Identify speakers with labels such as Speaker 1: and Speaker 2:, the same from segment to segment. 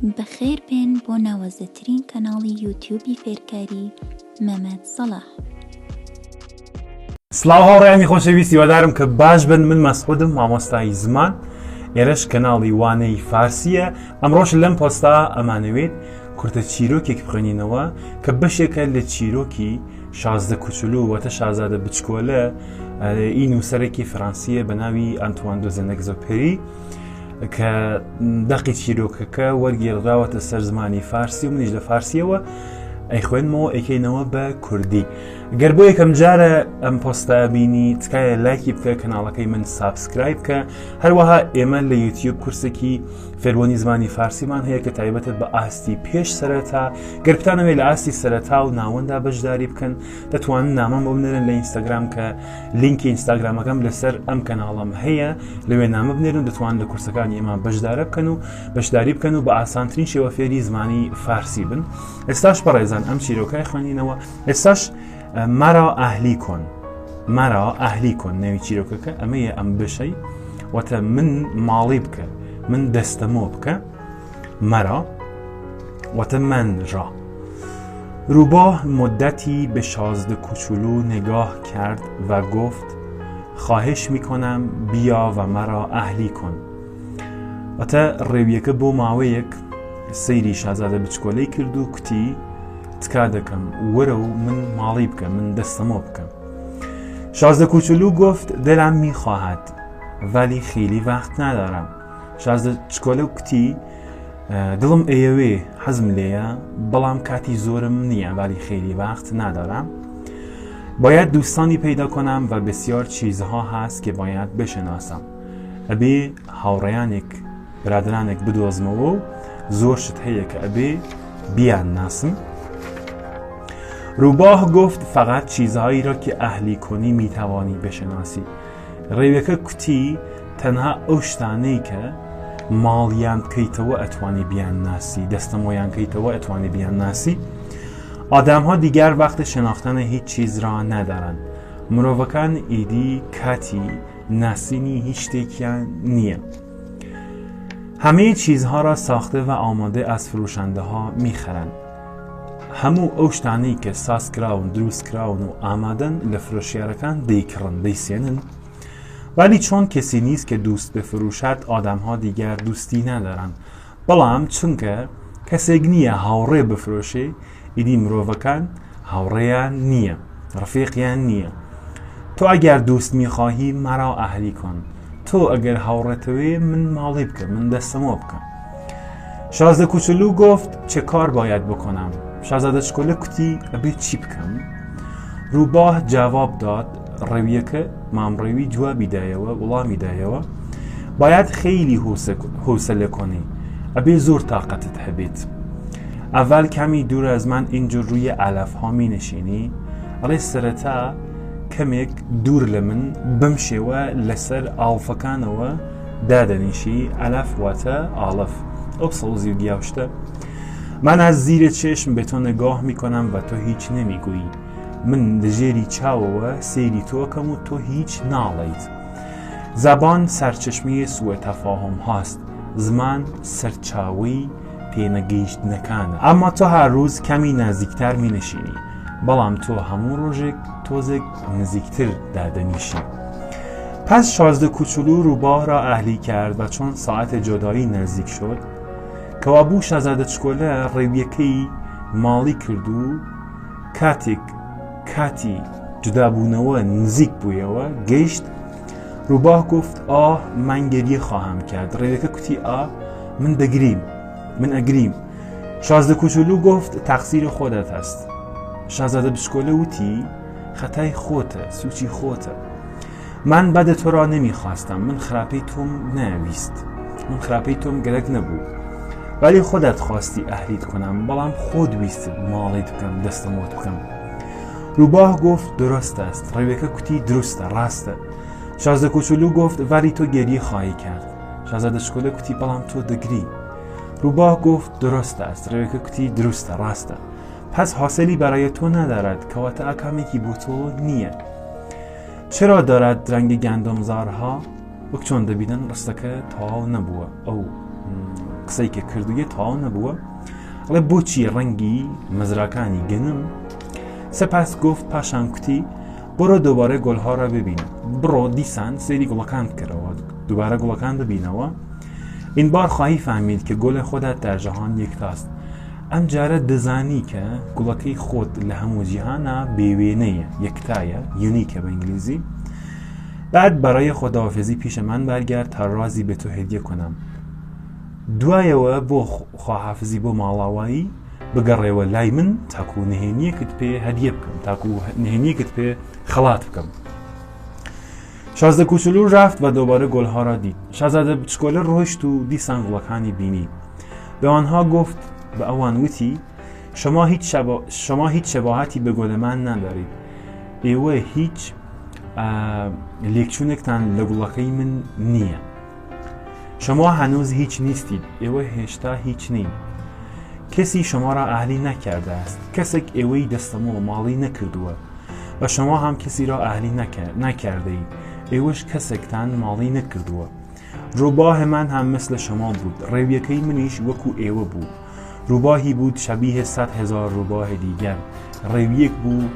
Speaker 1: بەخێر بێن بۆ ناوەزەترین کەناڵی یوتیوبی فێرکاری مەمەد سەلاح.
Speaker 2: سڵاو هاوڕێیانی خۆشەویستی، وەدارم کە باش بن. من مەسعودم، مامۆستای زمان. ئێرەش کەناڵی وانەی فارسیە. ئەمڕۆژ لەم پۆستا ئەمانەوێت کورتە چیرۆکێک بخوێنینەوە کە بەشێکە لە چیرۆکی شازدە کوچولو وەتە شازادە بچکۆلە ئی نووسەرێکی فەڕەنسیە بە ناوی ئەنتوان دۆ زەنەگزۆپێری کە دەقی چیرۆکەکە وەرگێڕراوەتە سەر زمانی فارسی و منیش لە فارسیەوە ئەیخوێنمەوە ئەیکەینەوە بە کوردی. گەر بۆ یەکەم جارە ئەم پۆستە بینی تکایە لایکی بکە، کەناڵەکەی من سابسکرایب بکە. هەروەها ئێمە لە یوتیوب کورسێکی فێربوونی زمانی فارسیمان هەیە کە تایبەتت بە ئاستی پێش سەرەتا. گەر بتانەوێت لە ئاستی سەرەتا و ناوەندا بەشداری بکەن، دەتوانن نامەم بۆ بنێرن لە ئینستاگرام کە لینکی ئینستاگرامەکەم لەسەر ئەم کەناڵم هەیە. لەوێ نامە بنێرن، دەتوانن لە کورسەکانی ئێمە بەشدارە بکەن و بەشداری بکەن و بە ئاسانترین شێوە فێری زمانی فارسی بن. ئێستاش بەڕێزان ئەم چیرۆکای خوێنینەوە. ئێستاش مرا ئەهلی کۆن، مرا ئەهلی کۆن ناوی چیرۆکەکە ئەمەیە. ئەم بشەی وەتە من ماڵی بکە، من دەستەمۆ بکە. مرا وەتە من را. روباه مدتی به شازده کوچولو نگاه کرد و گفت خواهش میکنم بیا و مرا ئەهلی کۆن. وەتە ڕێویەکە بۆ ماوەیەک سەیری شازادە بچکۆلەی کرد و کوتی تکا دەکەم، وەرە و من ماڵی بکە، من دەستەمۆ بکەم. شازده کوچولو گفت دلم میخواهد ولی خیلی وقت ندارم. شازده چکۆلە کوتی دڵم ئەیەوێ، حەزم لێیە، بەڵام کاتی زۆرم نییە، ولی خیلی وقت ندارم. باید دوستانی پیدا کنم و بسیار چیزها هست که باید بشناسم. ئەبێ هاوڕێیانێک برادرانێک بدۆزمەوە و زۆر شت هەیە کە ئەبێ بیان ناسم. روباه گفت فقط چیزهایی را که ئەهلی کنی میتوانی بشناسی. ڕێوەکە کوتی تەنها ئەو شتانەی کە ماڵیان بکەیتەوە ئەتوانی بیان ناسی، دەستەمۆیان کەیتەوە ئەتوانی بیان ناسی. آدمها دیگر وقت شناختن هیچ چیز را ندارن. مرۆڤەکان ئیدی کاتی ناسینی هیچ شتێکیان نییە. همه چیزها را ساخته و آماده از فروشنده ها میخرند. هەموو ئەو شتانەی کە ساز کراون، دروست کراون و ئامادەن لە فرۆشیارەکان دەیکڕن، دەیسێنن. ولی چون کسی نیست که دوست بفروشد آدمها دیگر دوستی ندارن. بەڵام چونکە کەسێک نییە هاوڕێ بفرۆشێ، ئیدی مرۆڤەکان هاوڕێیان نییە، ڕفیقیان نییە. تو اگر دوست میخواهی مرا ئەهلی کۆن. تۆ ئەگەر هاوڕێتەوێ من ماڵی بکە، من دەستەمۆ بکە. شازده کوچولو گفت چه کار باید بکنم؟ شازادە چکۆلە کوتی ئەبێ چی بکەم؟ روباه جواب داد، ڕێویەکە مامڕێوی جوابی دایەوە، وڵامی دایەوە. باید خیلی حوصله کنی، ئەبێ زۆر تاقەتت هەبێت. ئەڤەل کەمی دوور از من اینجور روی علفها می نشینی. ڕێ سەرەتا کەمێک دوور لە من بم شێوە لەسەر ئاڵفەکانەوە دادەنیشی. علف واتە ئاڵف، ئەو سەوزی و گیاوشتە. من از زیر چشم به تو نگاه میکنم و تو هیچ نمیگویی. من لژێری چاوەوە سەیری تۆکەم و تۆ هیچ ناڵێیت. زبان سەرچشمەی سوء تەفاهم هاست. زمان سەرچاوەی پێنەگەیشتنەکانە. ئەمما تۆ هەر ڕۆژ کەمی نزیکتر مینەشینی، بەڵام تۆ هەموو ڕۆژێک تۆزێک نزیکتر دادەنیشی. پس شازده کوچولو روباه را ئەهلی کرد و چون ساعت جدایی نزدیک شد، کەوابوو شازادە چکۆلە ڕێویەکەی ماڵی کرد و کاتی جدابوونەوە نزیک بوویەوە گەیشت. روباه گفت آه من گریه خواهم کرد. ڕێوەکە کوتی من دەگریم، من ئەگریم. شازده کوچولو گفت تقصیر خودت است. شازادە بچکۆلە وتی خەتای خۆتە، سوچی خۆتە. من بەد تۆ را نمیخواستم، من خراپەی تۆم نەویست، من خراپەی تۆم گەرەک نەبوو. ولی خودت خواستی ئەهلیت کنم، بەڵام خۆت ویستت ماڵیت بکەم، دەستەمۆت بکەم. روباه گفت درست است. ڕێوەکە کوتی دروستە، ڕاستە. شازده کوچولو گفت ولی تو گریه خواهی کرد. شازادە چکۆلە کوتی بەڵام تۆ دەگری. روباه گفت درست است. ڕێوەکە کوتی دروستە، ڕاستە. پس حاصلی برای تو ندارد، کەواتە ئاکامێکی بۆ تۆ نییە. چرا دارد رنگ گندمزارها؟ وەک چۆن دەبینن ڕستەکە تەواو نەبووە، ئەو قسەی کە کردوویە تەواو نەبووە ئەڵێ بۆچی ڕەنگی مەزراکانی گەنم سەپاس گفت پاشان کوتی بڕۆ دووبارە گۆڵها را ببین بڕۆ دیسان سێری گوڵەکان بکەرەوە دووبارە گوڵەکان ببینەوە این بار خواهی فهمید کە گۆڵی خۆدات در جەهان یەکتاست ئەم جارە دەزانی کە گوڵەکەی خۆت لە هەموو جیهانە بێوێنەیە یەکتایە یونیکە بە ئینگلیزی بعد برای خداحافظی پیش من برگرد تا رازی به تو هدیه کنم دوایەوە بۆ خواحافظی بۆ ماڵاوایی بگەڕێەوە لای من تاکو نهێنیەکت پێ هەدیە بکەم تاکو نهێنیەکت پێ خەڵات بکەم شازدە کوچولو رفت و دوباره گلها را دید شازده بچکۆلە ڕۆیشت و دیسان گوڵەکانی بینی به آنها گفت به ئەوان وتی شما هیچ شباهتی به گل من ندارید ئێوە هیچ لێکچوونێکتان لە گوڵەکەی من نییە شما هنوز هیچ نیستید ئێوە هێشتا هیچ نین کەسی شما را ئاهلی نەکرده است کەسێک ئێوەی دەستەمەوە ماڵی نەکردووە و شما هم کسی را ئاهلی نەکردەیت ئێوەش کەسێکتان ماڵی نەکردووە ڕووباه من هم مثل شما بود ڕێویەکەی منیش وەکو ئێوە بوو ڕووباهی بود شبیه 100,000 ڕووباه دیگر ڕێویەک بوو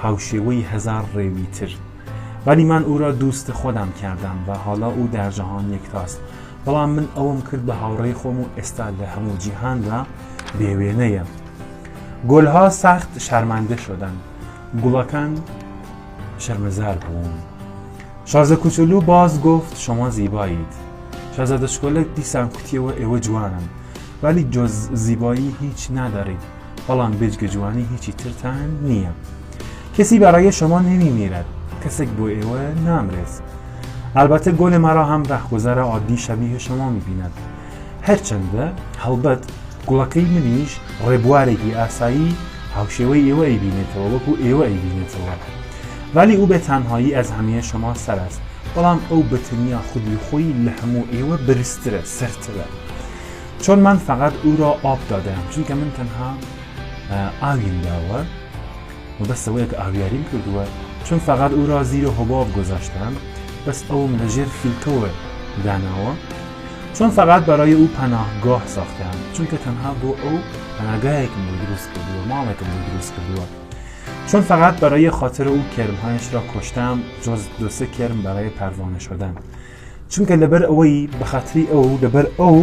Speaker 2: هاوشێوەی 1000 ڕێوی تر ولی من او را دوست خودم کردم و حالا او در جهان یکتاست بەڵام من ئەوم کرد بە هاوڕێی خۆم و ئێستا لە هەموو جیهاندا بێوێنەیە گۆلها سەخت شەرمەندە شدن گوڵەکان شەرمەزار بوون شازدە کوچولو باز گفت شما زیبایید شازدە شکۆلە دیسان کوتیەوە ئێوە جوانن ولی جز زیبایی هیچ ندارید بەڵام بێجگە جوانی هیچی ترتان نییە کسی برای شما نمیمیرد کەسێک بۆ ئێوە نامرێت البته گل مرا هم رهگذر عادی شبیه شما میبیند هرچنده هەڵبەت گوڵەکەی منیش ڕێبوارێکی ئاسایی هاوشێوەی ئێوە ئەیبینێتەوە وەکو ئێوە ئەیبینێتەوە ولی او به تنهایی از همه شما سر است بەڵام ئەو بەتەنیا خودی خۆی لە هەموو ئێوە برسترە سەرترە چون من فقط او را آب دادم چونکە من تەنها ئاویم داوە و بەسەوەیە کە ئاویاریم کردووە چون فقط او را زیر حباب گذاشتم بس ئەوم لەژێر فیلکەوە داناوە چون فقط برای او پناهگاه ساختم چونکە تەنها بۆ ئەو پناهگاهێکم بۆ دروست کردووە ماڵێکم بۆ دروست کردووە چون فقط برای خاطر او کرمهایش را کشتم جز 2-3 کرم برای پروانه شدن چونکە لەبەر ئەوەی بەخاتری ئەو لەبەر ئەو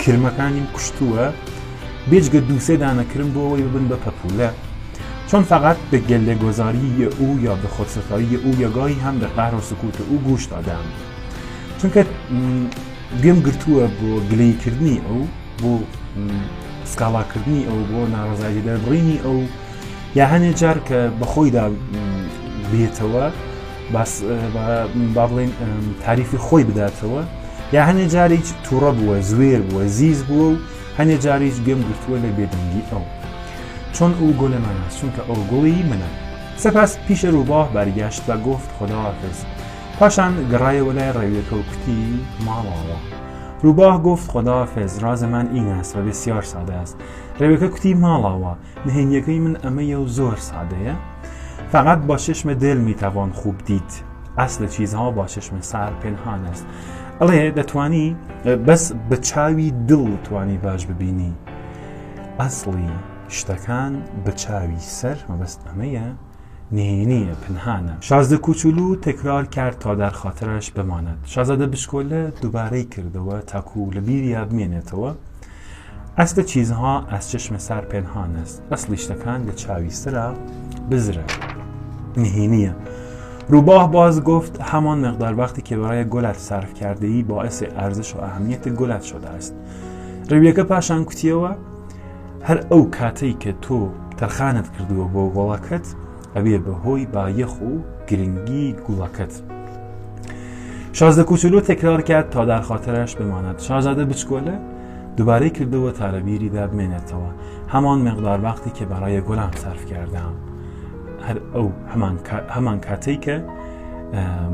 Speaker 2: کرمەکانیم کوشتووە بێجگە 2-3 دانە کرم بۆ ئەوەی ببن بە پەپولە چون فقط به گله‌گذاری او یا به خودستایی او یا گاهی هم به قهر و سکوت او گوش دادم چونکە گوێم گرتووە بۆ گلەیکردنی ئەو بۆ سکاڵاکردنی ئەو بۆ ناڕزایی دەربڕینی ئەو یا هەنێ جار کە بە خۆیدا بێتەوە با بڵێن تاریفی خۆی بداتەوە یا هەنێ جارێک تووڕە بووە زوێر بووە زیز بووە و هەنێ جاریش گوێم گرتووە لە بێدەنگی ئەو چون او گل من است چونکە ئەو گوڵی منە سپس پیش روباه برگشت و گفت خداحافظ پاشان گەڕایەوە لای ڕێویەکە و کوتی ماڵەوە روباه گفت خداحافظ راز من این است و بسیار ساده است ڕێویەکە کوتی ماڵەوە نهێنیەکەی من ئەمەیە و زۆر سادەیە فقط با چشم دل میتوان خوب دید اصل چیزها با چشم سر پنهان است ئەڵێ دەتوانی بەس بە چاوی دڵ توانی باش ببینی ئەسڵی شتەکان بە چاوی سەر مەبەست ئەمەیە نهێنیە پنهانە شازدە کوچولو تکرار کرد تا در خاطرش بماند شازدە بچکۆلە دووبارەی کردەوە تاکو لە بیریا بمێنێتەوە ئەسڵ چیزها از چشم سر پنهان است ئەسڵی شتەکان لە چاوی سرە بزرە نهێنیە روباه باز گفت همان مقدار وقتی که برای گلت صرف کرده ای باعث ارزش و اهمیت گلت شده است ڕێویەکە پاشان کوتیەوە هەر ئەو کاتەی کە تۆ تەرخانت کردووە بۆ گوڵەکەت ئەبێ بەهۆی بایەخ و گرنگی گوڵەکەت شازدە کوچولو تکرار کرد تا در خاطرش بماند شازدە بچکۆلە دووبارەی کردەوە تا لە بیریدا بمێنێتەوە هەمان مقدار وقتی که برای گلم صرف کردم هەر ئەو هەمان کاتەی کە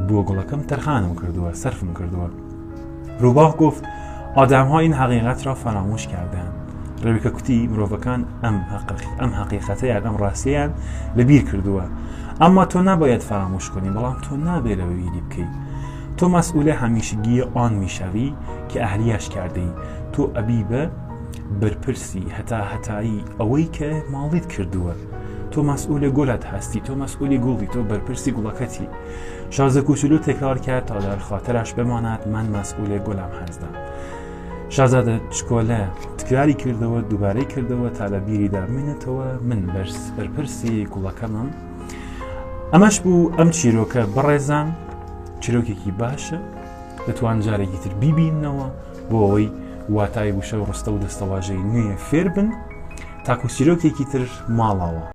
Speaker 2: بۆ گوڵەکەم تەرخانم کردووە سەرفم کردووە روباه گفت آدمها این حقیقت را فراموش کردند ڕێویەکە کوتی مرۆڤەکان ئەم حقیقەتەیان ئەم ڕاستیان لەبیر کردووە ئەمما تۆ نباید فراموش کنی بەڵام تۆ نابێت لەوە بیری بکەیت تۆ مەسئولە هەمیشگی ئان میشەوی کە ئەهلیەش کردەی تۆ ئەبی بە بەرپرسی هەتایی ئەوەی کە ماڵیت کردووە تۆ مەسئولە گوڵت هەستی تۆ مەسئولی گوڵی تۆ بەرپرسی گوڵەکەتی. شازە کوچولو تکرار کرد تا در خاطرش بماند من مسئول گلم هستم. شازادە چکۆلە تکراری کردەوە دووبارەی کردەوە تا لە بیری دامێنێتەوە من بەرپرسی گوڵەکەمم. ئەمەش بوو ئەم چیرۆکە بەڕێزان چیرۆکێکی باشە دەتوان جارێکی تر بیبینەوە بۆ ئەوەی واتای وشە و ڕستە و دەستەواژەی نوێ فێر بن تاکو چیرۆکێکی تر ماڵەوە.